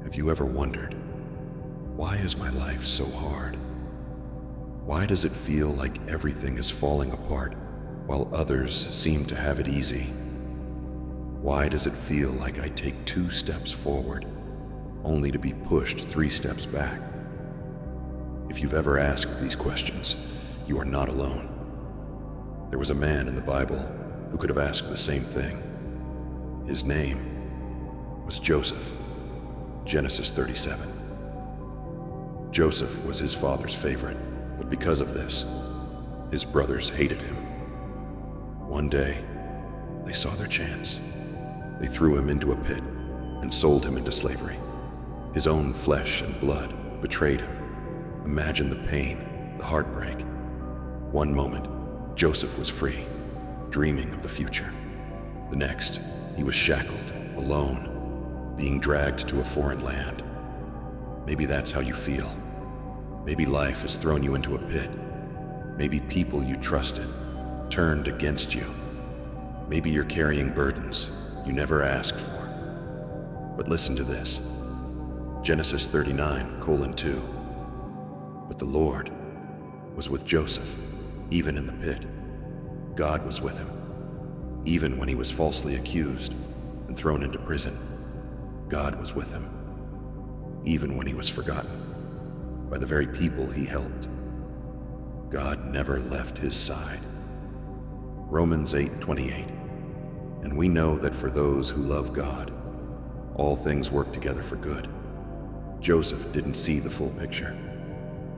Have you ever wondered, why is my life so hard? Why does it feel like everything is falling apart while others seem to have it easy? Why does it feel like I take 2 steps forward only to be pushed 3 steps back? If you've ever asked these questions, you are not alone. There was a man in the Bible who could have asked the same thing. His name was Joseph. Genesis 37. Joseph was his father's favorite, but because of this, his brothers hated him. One day, they saw their chance. They threw him into a pit and sold him into slavery. His own flesh and blood betrayed him. Imagine the pain, the heartbreak. One moment, Joseph was free, dreaming of the future. The next, he was shackled, alone, being dragged to a foreign land. Maybe that's how you feel. Maybe life has thrown you into a pit. Maybe people you trusted turned against you. Maybe you're carrying burdens you never asked for. But listen to this. Genesis 39:2. But the Lord was with Joseph, even in the pit. God was with him, even when he was falsely accused and thrown into prison. God was with him, even when he was forgotten by the very people he helped. God never left his side. Romans 8:28. And we know that for those who love God, all things work together for good. Joseph didn't see the full picture,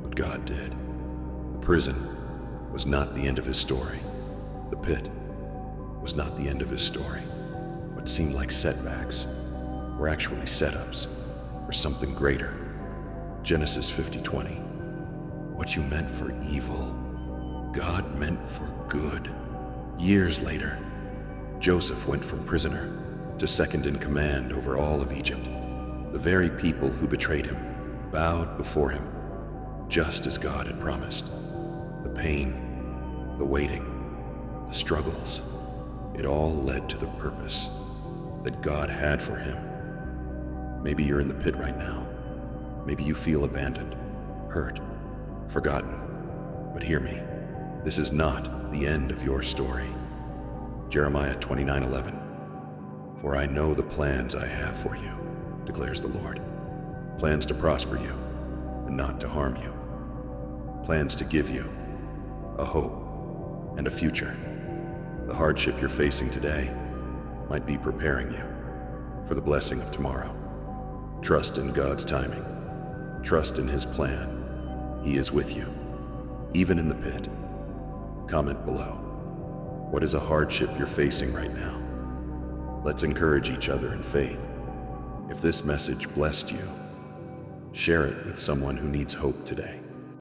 but God did. The prison was not the end of his story. The pit was not the end of his story. What seemed like setbacks were actually setups for something greater. Genesis 50:20. What you meant for evil, God meant for good. Years later, Joseph went from prisoner to second in command over all of Egypt. The very people who betrayed him bowed before him, just as God had promised. The pain, the waiting, the struggles, it all led to the purpose that God had for him. Maybe you're in the pit right now. Maybe you feel abandoned, hurt, forgotten. But hear me, this is not the end of your story. Jeremiah 29:11. For I know the plans I have for you, declares the Lord. Plans to prosper you and not to harm you. Plans to give you a hope and a future. The hardship you're facing today might be preparing you for the blessing of tomorrow. Trust in God's timing. Trust in His plan. He is with you, even in the pit. Comment below. What is a hardship you're facing right now? Let's encourage each other in faith. If this message blessed you, share it with someone who needs hope today.